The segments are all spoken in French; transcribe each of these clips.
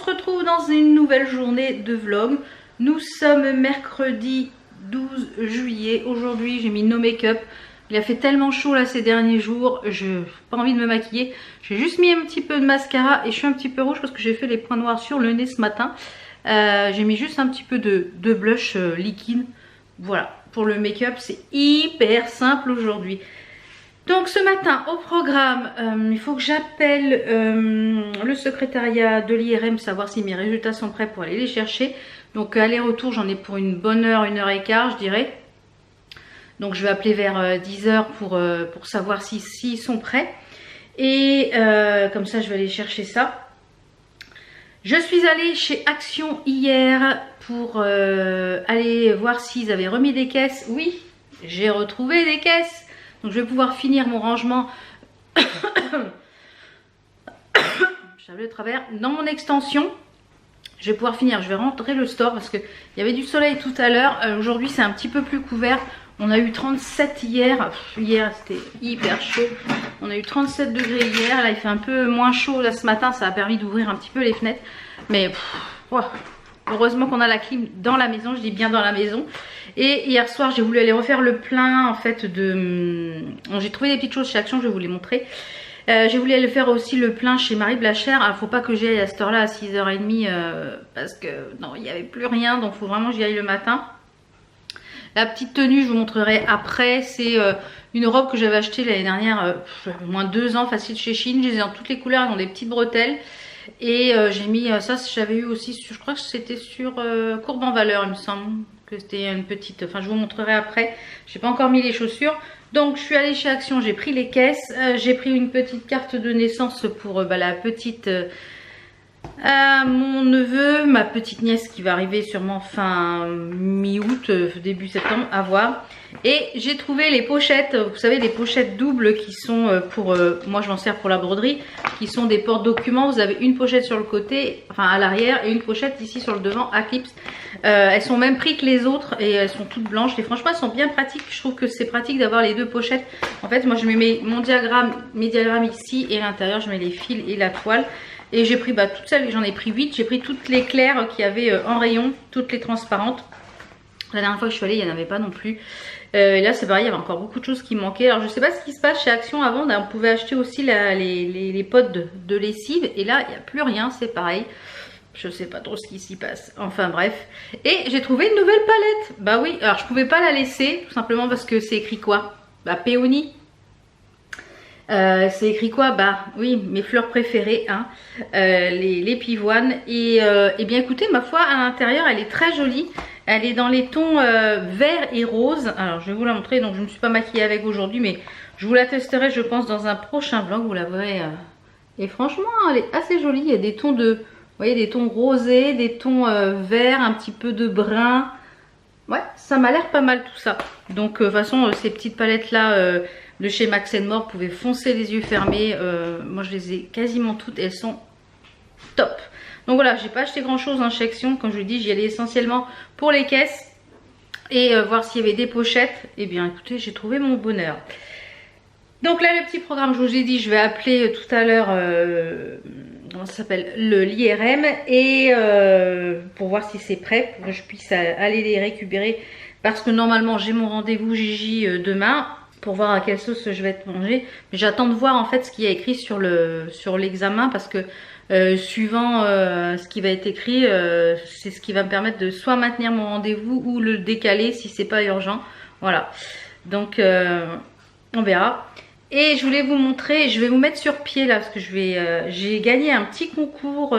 retrouve dans une nouvelle journée de vlog. Nous sommes mercredi 12 juillet. Aujourd'hui j'ai mis no make-up. Il a fait tellement chaud là ces derniers jours, je n'ai pas envie de me maquiller. J'ai juste mis un petit peu de mascara et je suis un petit peu rouge parce que j'ai fait les points noirs sur le nez ce matin. J'ai mis juste un petit peu de blush liquide. Voilà, pour le make-up c'est hyper simple aujourd'hui. Donc ce matin au programme, il faut que j'appelle le secrétariat de l'IRM, savoir si mes résultats sont prêts pour aller les chercher. Donc aller-retour j'en ai pour une bonne heure, 1h15 je dirais. Donc je vais appeler vers 10h pour savoir s'ils sont prêts. Et comme ça je vais aller chercher ça. Je suis allée chez Action hier pour aller voir s'ils avaient remis des caisses. Oui, j'ai retrouvé des caisses. Donc je vais pouvoir finir mon rangement. J'avais le travers dans mon extension. Je vais pouvoir finir. Je vais rentrer le store parce qu'il y avait du soleil tout à l'heure. Aujourd'hui c'est un petit peu plus couvert. On a eu 37 hier. Hier c'était hyper chaud. On a eu 37 degrés hier. Là il fait un peu moins chaud là ce matin. Ça a permis d'ouvrir un petit peu les fenêtres. Mais heureusement qu'on a la clim dans la maison. Je dis bien dans la maison. Et hier soir j'ai voulu aller refaire le plein en fait de... J'ai trouvé des petites choses chez Action, je vais vous les montrer. J'ai voulu aller faire aussi le plein chez Marie Blachère. Alors faut pas que j'y aille à cette heure là à 6h30 parce que non il n'y avait plus rien. Donc il faut vraiment que j'y aille le matin. La petite tenue je vous montrerai après. C'est une robe que j'avais achetée l'année dernière, au moins 2 ans facile chez Shein. Je les ai en toutes les couleurs, elles ont des petites bretelles. Et j'ai mis ça, j'avais eu aussi, je crois que c'était sur Courbe en Valeur il me semble. Que c'était une petite, enfin je vous montrerai après. J'ai pas encore mis les chaussures. Donc je suis allée chez Action, j'ai pris les caisses. J'ai pris une petite carte de naissance pour la petite... mon neveu, ma petite nièce qui va arriver sûrement fin mi-août, début septembre, à voir. Et j'ai trouvé les pochettes, vous savez des pochettes doubles qui sont pour, moi je m'en sers pour la broderie, qui sont des porte-documents. Vous avez une pochette sur le côté, enfin à l'arrière, et une pochette ici sur le devant à clips. Elles sont même prix que les autres et elles sont toutes blanches et franchement elles sont bien pratiques. Je trouve que c'est pratique d'avoir les deux pochettes. En fait moi je mets mon diagramme, mes diagrammes ici et à l'intérieur je mets les fils et la toile. Et j'ai pris toutes celles, j'en ai pris 8. J'ai pris toutes les claires qu'il y avait en rayon, toutes les transparentes. La dernière fois que je suis allée, il n'y en avait pas non plus. Et là, c'est pareil, il y avait encore beaucoup de choses qui manquaient. Alors, je ne sais pas ce qui se passe chez Action. Avant, on pouvait acheter aussi les pots de lessive. Et là, il n'y a plus rien, c'est pareil. Je ne sais pas trop ce qui s'y passe. Enfin, bref. Et j'ai trouvé une nouvelle palette. Bah oui, alors je ne pouvais pas la laisser, tout simplement parce que c'est écrit quoi? Bah, Péonie. C'est écrit quoi? Bah oui, mes fleurs préférées, hein, les pivoines. Et bien écoutez, ma foi, à l'intérieur, elle est très jolie. Elle est dans les tons vert et rose. Alors je vais vous la montrer. Donc je ne me suis pas maquillée avec aujourd'hui, mais je vous la testerai, je pense, dans un prochain vlog. Vous la verrez. Et franchement, elle est assez jolie. Il y a des tons de, vous voyez, des tons rosés, des tons verts, un petit peu de brun. Ouais, ça m'a l'air pas mal tout ça. Donc de toute façon, ces petites palettes là. De chez Max & More, vous pouvez foncer les yeux fermés. Moi je les ai quasiment toutes, elles sont top. Donc voilà, j'ai pas acheté grand chose chez Action. Comme je vous dis, j'y allais essentiellement pour les caisses et voir s'il y avait des pochettes. Et bien écoutez, j'ai trouvé mon bonheur. Donc là le petit programme, je vous ai dit, je vais appeler tout à l'heure comment ça s'appelle, l'IRM et pour voir si c'est prêt, pour que je puisse aller les récupérer. Parce que normalement j'ai mon rendez-vous Gigi demain. Pour voir à quelle sauce je vais être mangée. Mais j'attends de voir en fait ce qu'il y a écrit sur l'examen parce que suivant ce qui va être écrit, c'est ce qui va me permettre de soit maintenir mon rendez-vous ou le décaler si c'est pas urgent. Voilà. Donc on verra. Et je voulais vous montrer, je vais vous mettre sur pied là parce que j'ai gagné un petit concours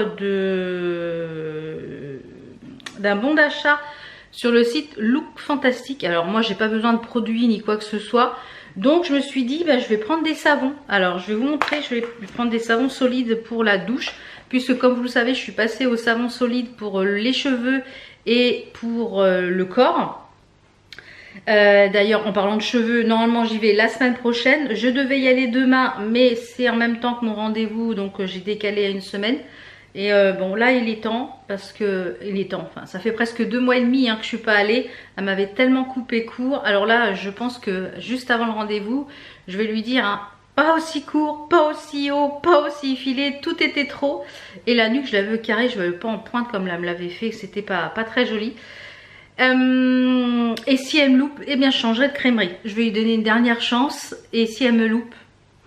d'un bon d'achat sur le site Look Fantastique. Alors moi j'ai pas besoin de produits ni quoi que ce soit. Donc je me suis dit je vais prendre des savons. Alors je vais vous montrer, je vais prendre des savons solides pour la douche. Puisque comme vous le savez je suis passée au savon solide pour les cheveux et pour le corps. D'ailleurs en parlant de cheveux, normalement j'y vais la semaine prochaine. Je devais y aller demain mais c'est en même temps que mon rendez-vous. Donc j'ai décalé à une semaine. Et bon là il est temps parce que enfin ça fait presque 2 mois et demi que je suis pas allée. Elle m'avait tellement coupé court. Alors là je pense que juste avant le rendez-vous je vais lui dire pas aussi court, pas aussi haut, pas aussi filé, tout était trop. Et la nuque, je la veux carrée, je veux pas en pointe comme elle me l'avait fait, c'était pas très joli. Et si elle me loupe, eh bien je changerai de crèmerie. Je vais lui donner une dernière chance. Et si elle me loupe,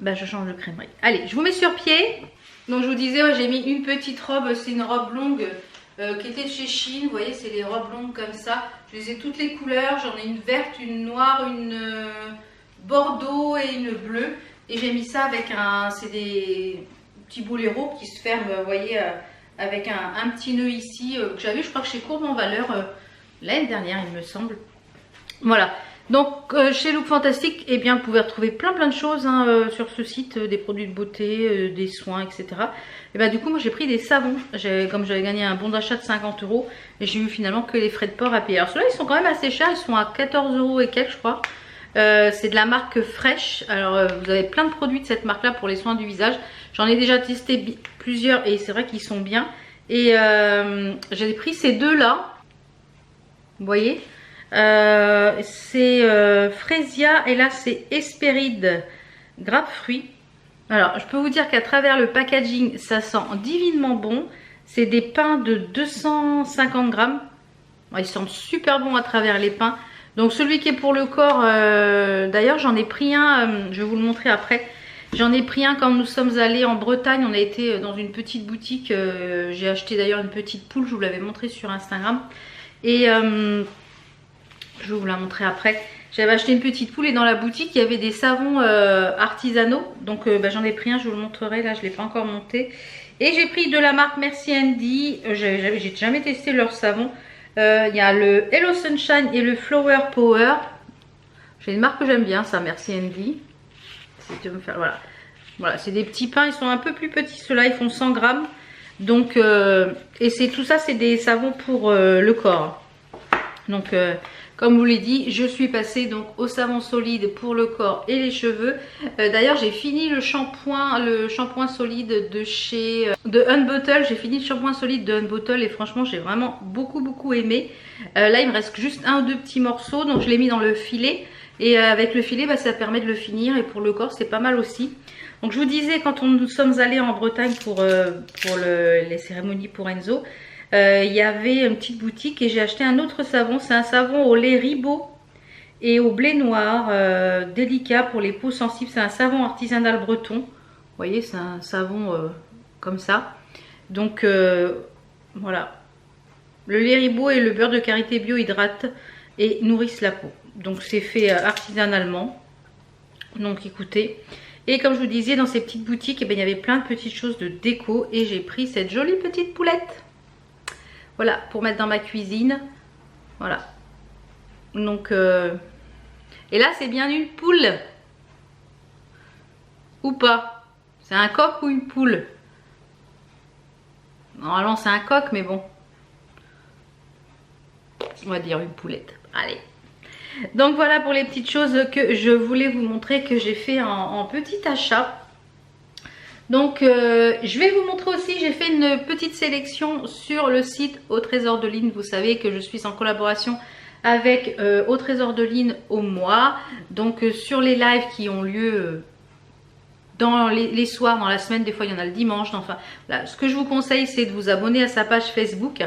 ben je change de crèmerie. Allez, je vous mets sur pied. Donc je vous disais, ouais, j'ai mis une petite robe, c'est une robe longue qui était de chez Shein. Vous voyez, c'est les robes longues comme ça. Je les ai toutes les couleurs. J'en ai une verte, une noire, une bordeaux et une bleue. Et j'ai mis ça avec c'est des petits boléros qui se ferment, vous voyez, avec un petit nœud ici que j'avais, je crois que chez Courbe en Valeur l'année dernière, il me semble. Voilà. Donc chez Look Fantastic, eh bien, vous pouvez retrouver plein de choses hein, sur ce site, des produits de beauté, des soins, etc. Et ben du coup, moi j'ai pris des savons. Comme j'avais gagné un bon d'achat de 50 €, et j'ai eu finalement que les frais de port à payer. Alors ceux-là, ils sont quand même assez chers, ils sont à 14 € et quelques, je crois. C'est de la marque Fresh. Alors vous avez plein de produits de cette marque là pour les soins du visage. J'en ai déjà testé plusieurs et c'est vrai qu'ils sont bien. Et j'ai pris ces deux là, vous voyez, c'est Fresia et là c'est Hespéride Grapefruit. Alors je peux vous dire qu'à travers le packaging ça sent divinement bon. C'est des pains de 250 grammes. Ils sentent super bon à travers les pains. Donc celui qui est pour le corps, d'ailleurs j'en ai pris un, je vais vous le montrer après. J'en ai pris un quand nous sommes allés en Bretagne, on a été dans une petite boutique, j'ai acheté d'ailleurs une petite poule, je vous l'avais montré sur Instagram. Et je vais vous la montrer après. J'avais acheté une petite poule et dans la boutique il y avait des savons artisanaux. Donc j'en ai pris un, je vous le montrerai, là je ne l'ai pas encore monté. Et j'ai pris de la marque Merci Andy, j'ai jamais testé leur savon. Il y a le Hello Sunshine et le Flower Power. J'ai une marque que j'aime bien, ça, Merci Andy. Si tu veux me faire, voilà, c'est des petits pains, ils sont un peu plus petits, ceux-là, ils font 100 grammes. Donc, et c'est tout ça, c'est des savons pour le corps. Donc, comme vous l'ai dit, je suis passée donc au savon solide pour le corps et les cheveux. D'ailleurs, j'ai fini le shampoing solide de chez Unbottle. J'ai fini le shampoing solide de Unbottle et franchement, j'ai vraiment beaucoup aimé. Là, il me reste juste un ou deux petits morceaux, donc je l'ai mis dans le filet. Et avec le filet, ça permet de le finir. Et pour le corps, c'est pas mal aussi. Donc, je vous disais, quand nous sommes allés en Bretagne pour les cérémonies pour Enzo, il y avait une petite boutique et j'ai acheté un autre savon. C'est un savon au lait ribot et au blé noir, délicat pour les peaux sensibles. C'est un savon artisanal breton. Vous voyez, c'est un savon comme ça. Donc voilà. Le lait ribot et le beurre de karité bio hydratent et nourrissent la peau. Donc c'est fait artisanalement. Donc écoutez. Et comme je vous disais, dans ces petites boutiques, il y avait plein de petites choses de déco. Et j'ai pris cette jolie petite poulette. Voilà, pour mettre dans ma cuisine. Voilà. Donc, et là, c'est bien une poule. Ou pas? C'est un coq ou une poule? Normalement, c'est un coq, mais bon. On va dire une poulette. Allez. Donc, voilà pour les petites choses que je voulais vous montrer que j'ai fait en petit achat. Donc je vais vous montrer aussi, j'ai fait une petite sélection sur le site Au Trésor de Lynn. Vous savez que je suis en collaboration avec Au Trésor de Lynn au mois. Donc sur les lives qui ont lieu dans les soirs, dans la semaine, des fois il y en a le dimanche. Enfin, voilà. Ce que je vous conseille, c'est de vous abonner à sa page Facebook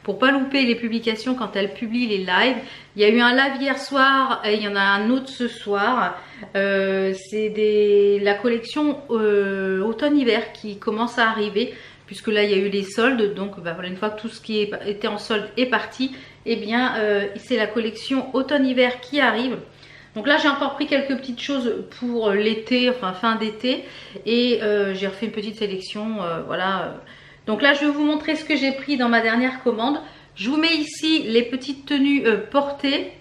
pour pas louper les publications quand elle publie les lives. Il y a eu un live hier soir et il y en a un autre ce soir. C'est la collection automne-hiver qui commence à arriver, puisque là il y a eu les soldes. Donc voilà, une fois que tout ce qui était en solde est parti, et bien c'est la collection automne-hiver qui arrive. Donc là j'ai encore pris quelques petites choses pour l'été, enfin fin d'été, et j'ai refait une petite sélection, voilà. Donc là je vais vous montrer ce que j'ai pris dans ma dernière commande. Je vous mets ici les petites tenues portées.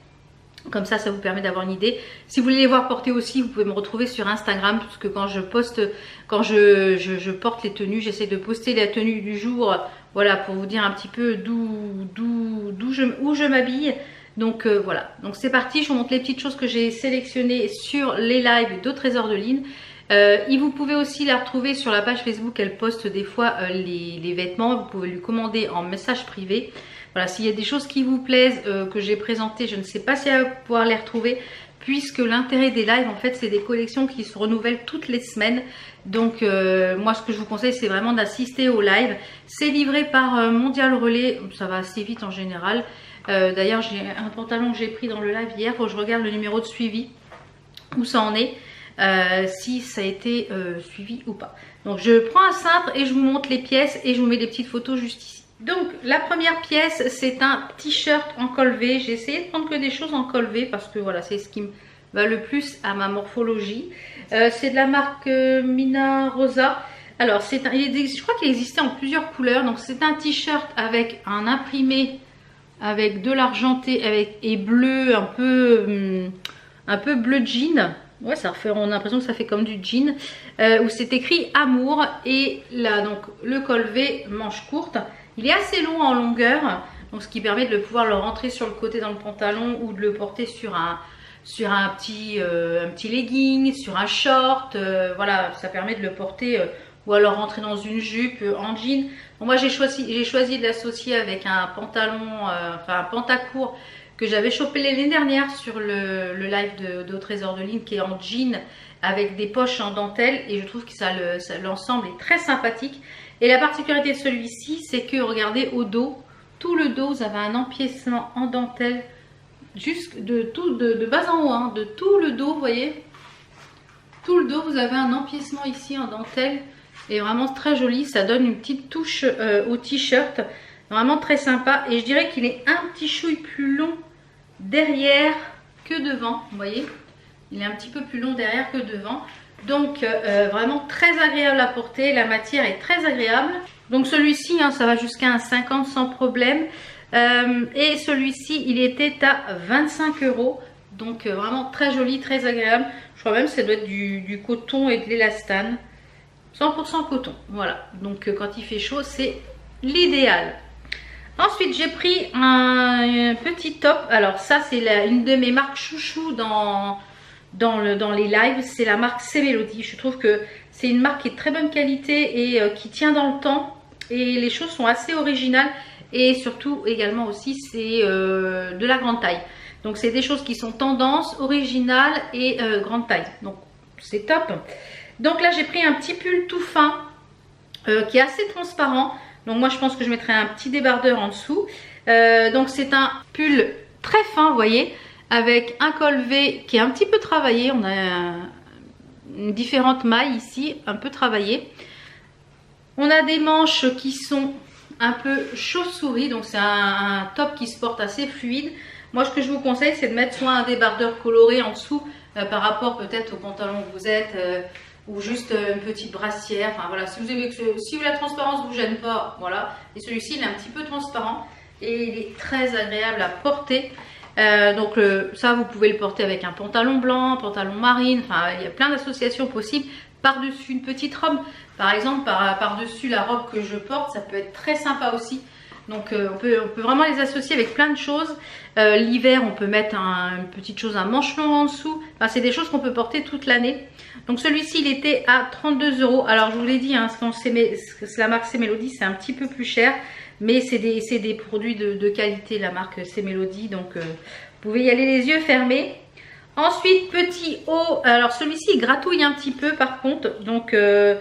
Comme ça vous permet d'avoir une idée. Si vous voulez les voir porter aussi, vous pouvez me retrouver sur Instagram, parce que quand je poste, quand je porte les tenues, j'essaie de poster la tenue du jour, voilà, pour vous dire un petit peu où je m'habille. Donc voilà, donc c'est parti, je vous montre les petites choses que j'ai sélectionnées sur les lives d'Au Trésor de Lynn. Et vous pouvez aussi la retrouver sur la page Facebook, elle poste des fois les vêtements, vous pouvez lui commander en message privé. Voilà, s'il y a des choses qui vous plaisent, que j'ai présentées, je ne sais pas si elle va pouvoir les retrouver, puisque l'intérêt des lives en fait c'est des collections qui se renouvellent toutes les semaines. Donc moi ce que je vous conseille c'est vraiment d'assister au live. C'est livré par Mondial Relais, ça va assez vite en général. D'ailleurs j'ai un pantalon que j'ai pris dans le live hier, faut que je regarde le numéro de suivi, où ça en est, si ça a été suivi ou pas. Donc je prends un cintre et je vous montre les pièces et je vous mets des petites photos juste ici. Donc la première pièce c'est un t-shirt en col V. J'ai essayé de prendre que des choses en col V parce que voilà c'est ce qui me va le plus à ma morphologie. C'est de la marque Mina Rosa. Alors je crois qu'il existait en plusieurs couleurs. Donc c'est un t-shirt avec un imprimé avec de l'argenté et bleu un peu bleu jean. Ouais, ça refait, on a l'impression que ça fait comme du jean. Où c'est écrit amour. Et là donc le col V manche courte. Il est assez long en longueur, donc ce qui permet de pouvoir le rentrer sur le côté dans le pantalon ou de le porter sur un petit legging, sur un short. Voilà, ça permet de le porter ou alors rentrer dans une jupe en jean. Bon, moi j'ai choisi de l'associer avec un pantalon, enfin un pantacourt que j'avais chopé l'année dernière sur le live de Trésor de Lynn, qui est en jean avec des poches en dentelle, et je trouve que l'ensemble est très sympathique. Et la particularité de celui-ci, c'est que regardez au dos, tout le dos, vous avez un empiècement en dentelle, de bas en haut, hein, de tout le dos, vous voyez. Tout le dos, vous avez un empiècement ici en dentelle, et vraiment très joli. Ça donne une petite touche au t-shirt, vraiment très sympa. Et je dirais qu'il est un petit chouille plus long derrière que devant, vous voyez. Il est un petit peu plus long derrière que devant. Donc vraiment très agréable à porter, la matière est très agréable. Donc celui-ci hein, ça va jusqu'à un 50 sans problème. Et celui-ci il était à 25 €. Donc vraiment très joli, très agréable. Je crois même que ça doit être du coton et de l'élastane. 100% coton, voilà. Donc quand il fait chaud c'est l'idéal. Ensuite j'ai pris un petit top. Alors ça c'est une de mes marques chouchou dans les lives, c'est la marque C-Mélodie. Je trouve que c'est une marque qui est de très bonne qualité et qui tient dans le temps, et les choses sont assez originales, et surtout également aussi c'est de la grande taille. Donc c'est des choses qui sont tendance, originales et grande taille, donc c'est top. Donc là j'ai pris un petit pull tout fin qui est assez transparent, donc moi je pense que je mettrai un petit débardeur en dessous. Donc c'est un pull très fin, vous voyez, avec un col V qui est un petit peu travaillé. On a différentes mailles ici, un peu travaillées. On a des manches qui sont un peu chauve-souris, donc c'est un top qui se porte assez fluide. Moi, ce que je vous conseille, c'est de mettre soit un débardeur coloré en dessous, par rapport peut-être au pantalon que vous êtes, ou juste une petite brassière. Enfin voilà, si la transparence vous gêne pas, voilà. Et celui-ci, il est un petit peu transparent et il est très agréable à porter. Donc ça vous pouvez le porter avec un pantalon blanc, pantalon marine, enfin il y a plein d'associations possibles. Par-dessus une petite robe, par exemple par-dessus la robe que je porte, ça peut être très sympa aussi. Donc on peut vraiment les associer avec plein de choses. L'hiver on peut mettre une petite chose, un manche long en dessous. Enfin c'est des choses qu'on peut porter toute l'année. Donc celui-ci il était à 32 €. Alors je vous l'ai dit, hein, c'est la marque C-Mélodie, c'est un petit peu plus cher. Mais c'est des produits de qualité, la marque C-Mélodie. Donc vous pouvez y aller les yeux fermés. Ensuite, petit haut. Alors celui-ci il gratouille un petit peu par contre. Donc il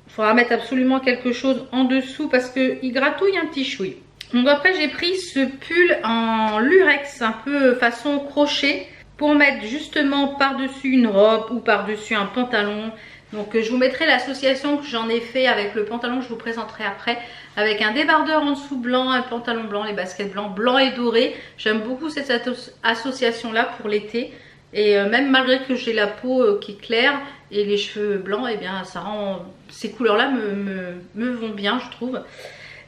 faudra mettre absolument quelque chose en dessous parce qu'il gratouille un petit chouille. Donc après j'ai pris ce pull en lurex, un peu façon crochet, pour mettre justement par-dessus une robe ou par-dessus un pantalon. Donc je vous mettrai l'association que j'en ai fait avec le pantalon que je vous présenterai après, avec un débardeur en dessous blanc, un pantalon blanc, les baskets blanc et doré. J'aime beaucoup cette association là pour l'été, et même malgré que j'ai la peau qui est claire et les cheveux blancs, et bien ça rend, ces couleurs là me vont bien je trouve.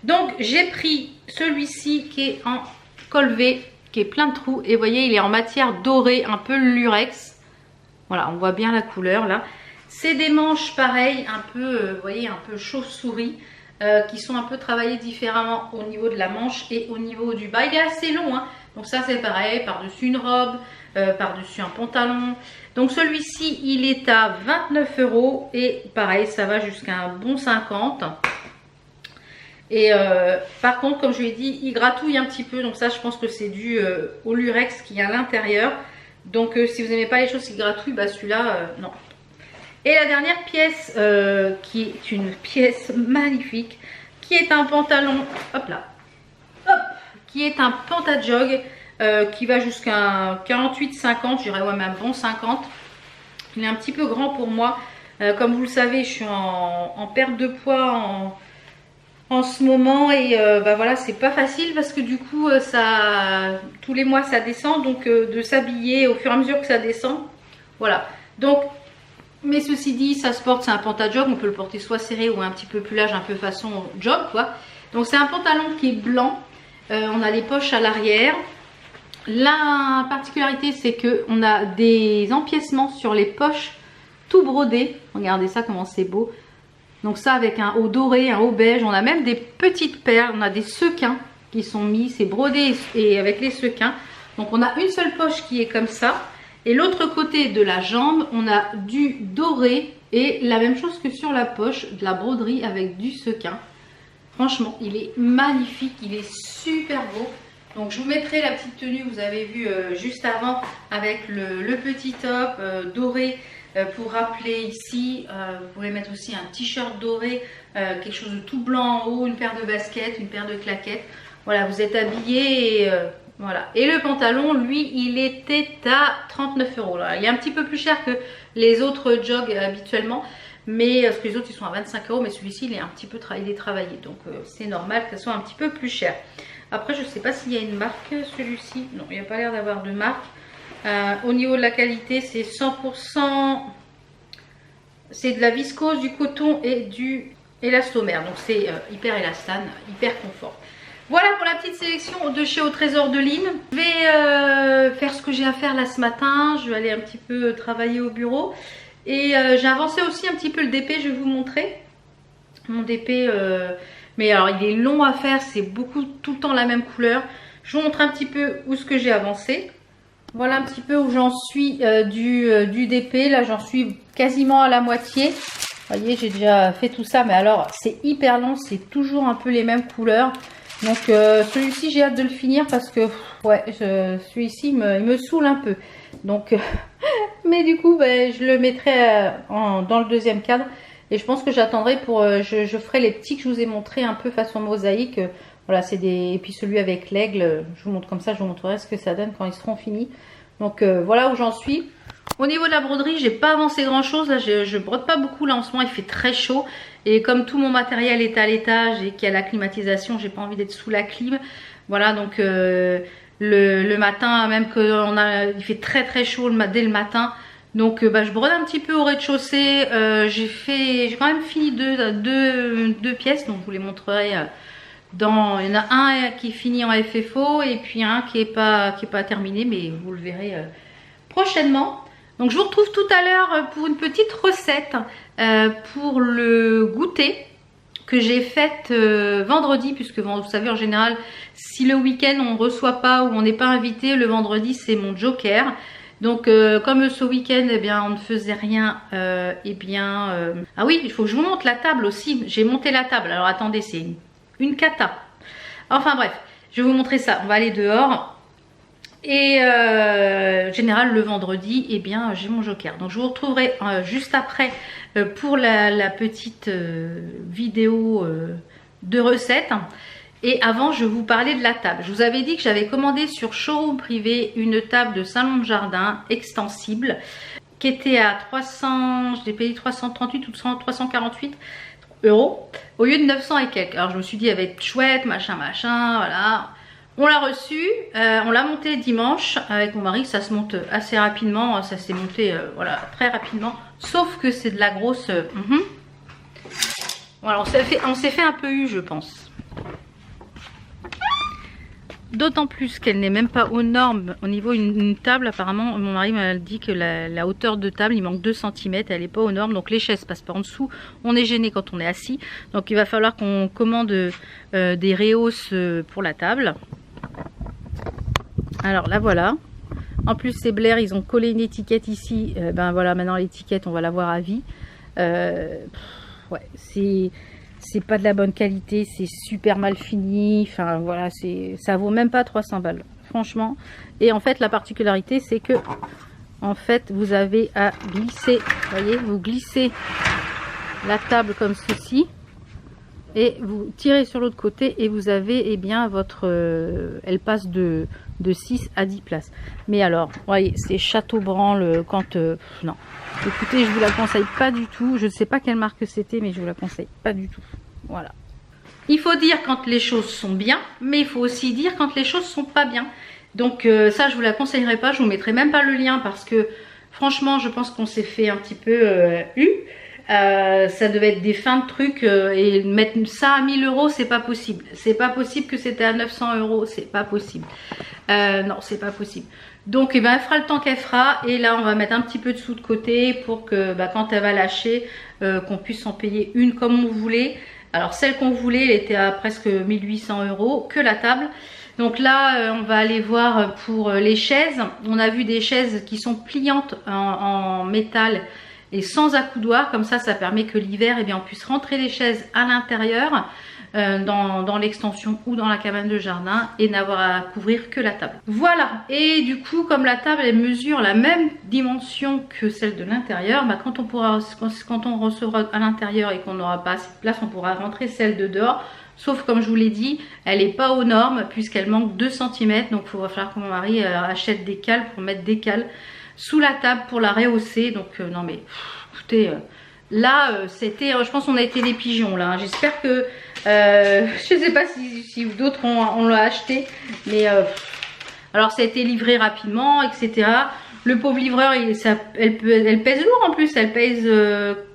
Donc j'ai pris celui-ci qui est en col V, qui est plein de trous, et vous voyez il est en matière dorée, un peu lurex. Voilà, on voit bien la couleur là. C'est des manches pareilles, un peu, vous voyez, un peu chauve-souris, qui sont un peu travaillées différemment au niveau de la manche et au niveau du bas. Il est assez long, hein. Donc ça c'est pareil, par-dessus une robe, par-dessus un pantalon. Donc celui-ci, il est à 29 € et pareil, ça va jusqu'à un bon 50. Et par contre, comme je lui ai dit, il gratouille un petit peu. Donc ça, je pense que c'est dû au lurex qui est à l'intérieur. Donc si vous n'aimez pas les choses qui gratouillent, bah celui-là, non. Et la dernière pièce, qui est une pièce magnifique, qui est un pantalon, hop là, hop, qui est un pantajog qui va jusqu'à 48-50, je dirais ouais même bon 50. Il est un petit peu grand pour moi. Comme vous le savez, je suis en perte de poids en ce moment et bah voilà, c'est pas facile parce que du coup tous les mois ça descend, donc de s'habiller au fur et à mesure que ça descend, voilà. Donc mais ceci dit, ça se porte, c'est un pantajog, on peut le porter soit serré ou un petit peu plus large, un peu façon jog quoi. Donc c'est un pantalon qui est blanc, on a les poches à l'arrière. La particularité c'est que on a des empiècements sur les poches tout brodés, regardez ça comment c'est beau. Donc ça avec un haut doré, un haut beige, on a même des petites perles, on a des sequins qui sont mis, c'est brodé et avec les sequins. Donc on a une seule poche qui est comme ça. Et l'autre côté de la jambe, on a du doré et la même chose que sur la poche, de la broderie avec du sequin. Franchement, il est magnifique, il est super beau. Donc je vous mettrai la petite tenue, vous avez vu juste avant, avec le petit top doré pour rappeler ici. Vous pouvez mettre aussi un t-shirt doré, quelque chose de tout blanc en haut, une paire de baskets, une paire de claquettes. Voilà, vous êtes habillé et... voilà. Et le pantalon, lui, il était à 39 €. Il est un petit peu plus cher que les autres jogs habituellement. Mais parce que les autres, ils sont à 25 €. Mais celui-ci, il est un petit peu travaillé. Donc, c'est normal que ça soit un petit peu plus cher. Après, je ne sais pas s'il y a une marque, celui-ci. Non, il n'y a pas l'air d'avoir de marque. Au niveau de la qualité, c'est 100%. C'est de la viscose, du coton et du élastomère. Donc, c'est hyper élastane, hyper confort. Voilà pour la petite sélection de chez Au Trésor de Lynn. Je vais faire ce que j'ai à faire là ce matin. Je vais aller un petit peu travailler au bureau. Et j'ai avancé aussi un petit peu le DP, je vais vous montrer. Mon DP, mais alors il est long à faire, c'est beaucoup tout le temps la même couleur. Je vous montre un petit peu où ce que j'ai avancé. Voilà un petit peu où j'en suis du DP. Là j'en suis quasiment à la moitié. Vous voyez, j'ai déjà fait tout ça, mais alors c'est hyper long, c'est toujours un peu les mêmes couleurs. Donc celui-ci j'ai hâte de le finir parce que ouais, celui-ci il me saoule un peu. Donc mais du coup ben, je le mettrai dans le deuxième cadre. Et je pense que j'attendrai pour je ferai les petits que je vous ai montré un peu façon mosaïque. Voilà, c'est des. Et puis celui avec l'aigle, je vous montre comme ça, je vous montrerai ce que ça donne quand ils seront finis. Donc voilà où j'en suis. Au niveau de la broderie, j'ai pas avancé grand chose. Là, je brode pas beaucoup là en ce moment, il fait très chaud. Et comme tout mon matériel est à l'étage et qu'il y a la climatisation, j'ai pas envie d'être sous la clim. Voilà, donc le matin, même il fait très très chaud dès le matin. Donc bah, je brode un petit peu au rez-de-chaussée. J'ai quand même fini deux pièces, donc je vous les montrerai. Il y en a un qui est fini en FFO et puis un qui est pas terminé, mais vous le verrez prochainement. Donc je vous retrouve tout à l'heure pour une petite recette pour le goûter que j'ai faite vendredi, puisque vous savez en général si le week-end on ne reçoit pas ou on n'est pas invité, le vendredi c'est mon joker. Donc comme ce week-end eh bien on ne faisait rien, ah oui, il faut que je vous montre la table aussi. J'ai monté la table, alors attendez, c'est une cata. Enfin bref, je vais vous montrer ça. On va aller dehors. Et en général le vendredi eh bien j'ai mon joker. Donc je vous retrouverai juste après pour la petite vidéo de recette. Et avant je vais vous parler de la table. Je vous avais dit que j'avais commandé sur Showroom Privé une table de salon de jardin extensible qui était à 300, je l'ai payé 338 ou 348 € au lieu de 900 et quelques. Alors je me suis dit elle va être chouette, machin, voilà. On l'a reçu, on l'a monté dimanche avec mon mari, ça se monte assez rapidement, ça s'est monté voilà, très rapidement, sauf que c'est de la grosse... Voilà, on s'est fait un peu eu je pense. D'autant plus qu'elle n'est même pas aux normes au niveau d'une table. Apparemment mon mari m'a dit que la hauteur de table il manque 2 cm, elle n'est pas aux normes, donc les chaises passent par en dessous, on est gêné quand on est assis, donc il va falloir qu'on commande des rehausses pour la table. Alors là voilà, en plus c'est Blair, ils ont collé une étiquette ici, ben voilà, maintenant l'étiquette on va la voir à vie. Ouais, c'est pas de la bonne qualité, c'est super mal fini, enfin voilà, ça vaut même pas 300 balles. franchement. Et en fait la particularité c'est que en fait vous avez à glisser, vous voyez, vous glissez la table comme ceci et vous tirez sur l'autre côté et vous avez, eh bien, votre elle passe de 6 à 10 places. Mais alors, vous voyez, c'est Chateaubranle quand non, écoutez, je vous la conseille pas du tout. Je ne sais pas quelle marque c'était, mais je vous la conseille pas du tout. Voilà. Il faut dire quand les choses sont bien, mais il faut aussi dire quand les choses sont pas bien. Donc ça, je vous la conseillerais pas. Je vous mettrai même pas le lien parce que franchement, je pense qu'on s'est fait un petit peu ça devait être des fins de trucs et mettre ça à 1000 euros, c'est pas possible. C'est pas possible que c'était à 900 euros, c'est pas possible. Non, c'est pas possible. Donc, eh ben, elle fera le temps qu'elle fera. Et là, on va mettre un petit peu de sous de côté pour que quand elle va lâcher, qu'on puisse en payer une comme on voulait. Alors, celle qu'on voulait, elle était à presque 1800 euros, que la table. Donc là, on va aller voir pour les chaises. On a vu des chaises qui sont pliantes en métal et sans accoudoir, comme ça permet que l'hiver, eh bien, on puisse rentrer les chaises à l'intérieur, dans l'extension ou dans la cabane de jardin et n'avoir à couvrir que la table. Voilà, et du coup, comme la table elle mesure la même dimension que celle de l'intérieur, quand on recevra à l'intérieur et qu'on n'aura pas assez de place, on pourra rentrer celle de dehors. Sauf comme je vous l'ai dit, elle n'est pas aux normes puisqu'elle manque 2 cm. Donc il va falloir que mon mari achète des cales pour mettre des cales sous la table pour la rehausser. Donc non mais écoutez, là c'était, je pense qu'on a été des pigeons là. J'espère que, je sais pas si d'autres on l'a acheté. Mais alors ça a été livré rapidement, etc. Le pauvre livreur, elle pèse lourd en plus, elle pèse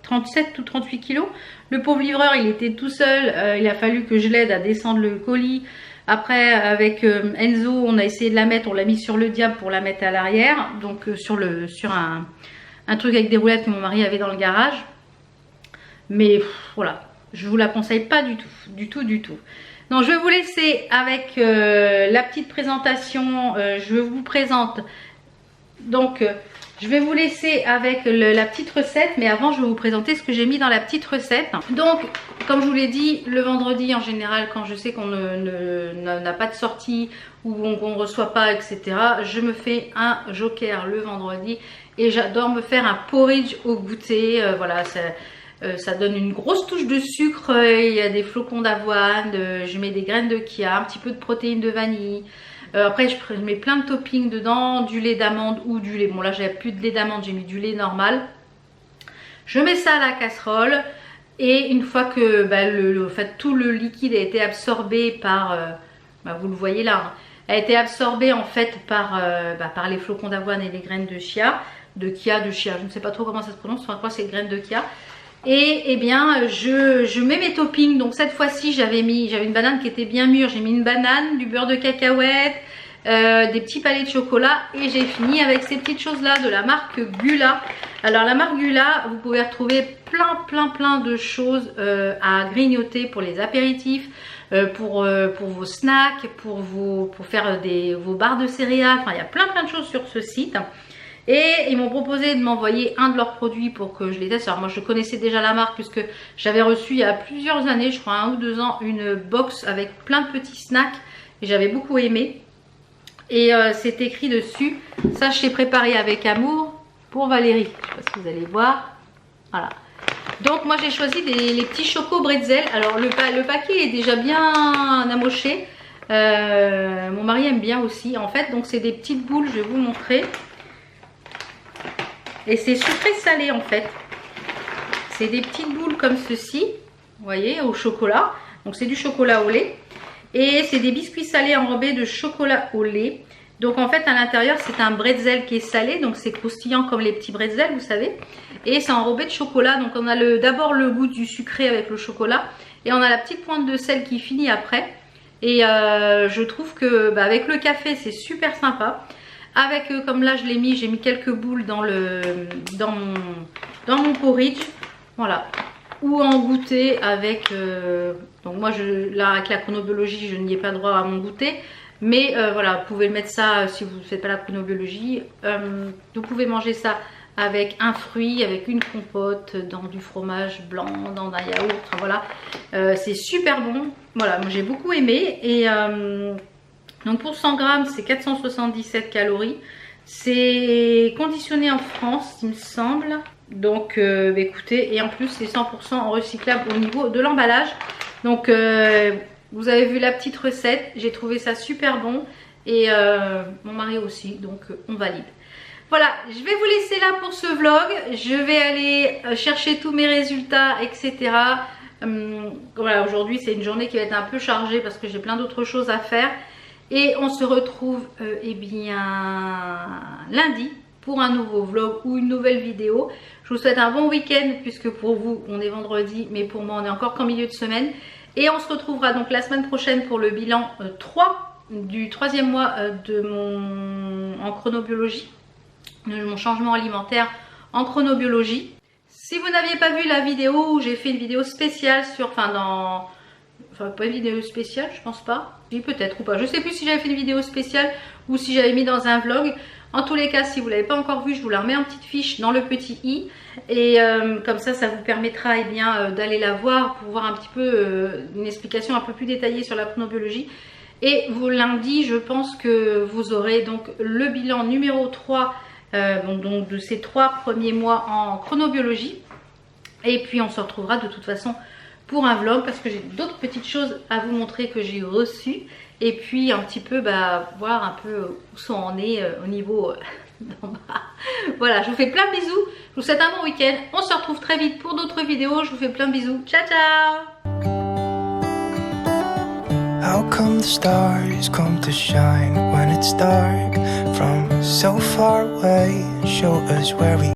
37 ou 38 kilos. Le pauvre livreur, il était tout seul, il a fallu que je l'aide à descendre le colis. Après, avec Enzo, on a essayé de la mettre, on l'a mis sur le diable pour la mettre à l'arrière. Donc sur un truc avec des roulettes que mon mari avait dans le garage. Mais voilà, je vous la conseille pas du tout, du tout. Donc je vais vous laisser avec la petite présentation, je vous présente... Donc, je vais vous laisser avec la petite recette, mais avant, je vais vous présenter ce que j'ai mis dans la petite recette. Donc, comme je vous l'ai dit, le vendredi, en général, quand je sais qu'on n'a pas de sortie ou qu'on ne reçoit pas, etc., je me fais un joker le vendredi et j'adore me faire un porridge au goûter. Voilà, ça donne une grosse touche de sucre, il y a des flocons d'avoine, je mets des graines de chia, un petit peu de protéines de vanille. Après je mets plein de toppings dedans, du lait d'amande ou du lait, bon là j'avais plus de lait d'amande, j'ai mis du lait normal. Je mets ça à la casserole et une fois que en fait, tout le liquide a été absorbé par, vous le voyez là, hein, a été absorbé en fait par les flocons d'avoine et les graines de chia, de chia, je ne sais pas trop comment ça se prononce, enfin quoi c'est les graines de chia. Et eh bien je mets mes toppings. Donc cette fois-ci j'avais une banane qui était bien mûre. J'ai mis une banane, du beurre de cacahuète, des petits palets de chocolat. Et j'ai fini avec ces petites choses là de la marque Gula. Alors la marque Gula, vous pouvez retrouver plein de choses à grignoter pour les apéritifs, pour vos snacks, pour faire vos barres de céréales. Enfin il y a plein de choses sur ce site. Et ils m'ont proposé de m'envoyer un de leurs produits pour que je les teste. Alors moi je connaissais déjà la marque puisque j'avais reçu il y a plusieurs années, je crois 1 ou 2 ans, une box avec plein de petits snacks. Et j'avais beaucoup aimé. Et c'est écrit dessus, sachez préparer avec amour pour Valérie. Je ne sais pas si vous allez voir. Voilà. Donc moi j'ai choisi les petits chocos bretzel. Alors le paquet est déjà bien amoché. Mon mari aime bien aussi. En fait donc c'est des petites boules, je vais vous montrer. Et c'est sucré salé en fait. C'est des petites boules comme ceci. Vous voyez, au chocolat. Donc c'est du chocolat au lait. Et c'est des biscuits salés enrobés de chocolat au lait. Donc en fait à l'intérieur c'est un bretzel qui est salé. Donc c'est croustillant comme les petits bretzels vous savez. Et c'est enrobé de chocolat. Donc on a d'abord le goût du sucré avec le chocolat. Et on a la petite pointe de sel qui finit après. Et je trouve que avec le café c'est super sympa. Avec, comme là je l'ai mis, j'ai mis quelques boules dans mon porridge. Voilà. Ou en goûter avec... donc moi, là avec la chronobiologie, je n'y ai pas droit à mon goûter. Mais voilà, vous pouvez mettre ça si vous ne faites pas la chronobiologie. Vous pouvez manger ça avec un fruit, avec une compote, dans du fromage blanc, dans un yaourt. Enfin, voilà, c'est super bon. Voilà, moi j'ai beaucoup aimé. Et... Donc pour 100 grammes, c'est 477 calories. C'est conditionné en France, il me semble. Donc écoutez, et en plus c'est 100% recyclable au niveau de l'emballage. Donc vous avez vu la petite recette, j'ai trouvé ça super bon. Et mon mari aussi, donc on valide. Voilà, je vais vous laisser là pour ce vlog. Je vais aller chercher tous mes résultats, etc. Voilà, aujourd'hui c'est une journée qui va être un peu chargée parce que j'ai plein d'autres choses à faire. Et on se retrouve eh bien lundi pour un nouveau vlog ou une nouvelle vidéo. Je vous souhaite un bon week-end puisque pour vous on est vendredi, mais pour moi on est encore qu'en milieu de semaine. Et on se retrouvera donc la semaine prochaine pour le bilan 3 du 3e mois en chronobiologie, de mon changement alimentaire en chronobiologie. Si vous n'aviez pas vu la vidéo où j'ai fait une vidéo spéciale sur, enfin pas une vidéo spéciale, je pense pas, oui peut-être ou pas, je sais plus si j'avais fait une vidéo spéciale ou si j'avais mis dans un vlog. En tous les cas, si vous ne l'avez pas encore vu, je vous la remets en petite fiche dans le petit i. Et comme ça vous permettra d'aller la voir pour voir un petit peu une explication un peu plus détaillée sur la chronobiologie. Et vous lundi, je pense que vous aurez donc le bilan numéro 3 donc de ces 3 premiers mois en chronobiologie. Et puis on se retrouvera de toute façon pour un vlog parce que j'ai d'autres petites choses à vous montrer que j'ai reçues. Et puis un petit peu voir un peu où ça en est au niveau d'en bas. Voilà, je vous fais plein de bisous. Je vous souhaite un bon week-end. On se retrouve très vite pour d'autres vidéos. Je vous fais plein de bisous. Ciao, ciao! How come the stars come to shine when it's dark from so far away? Show us where we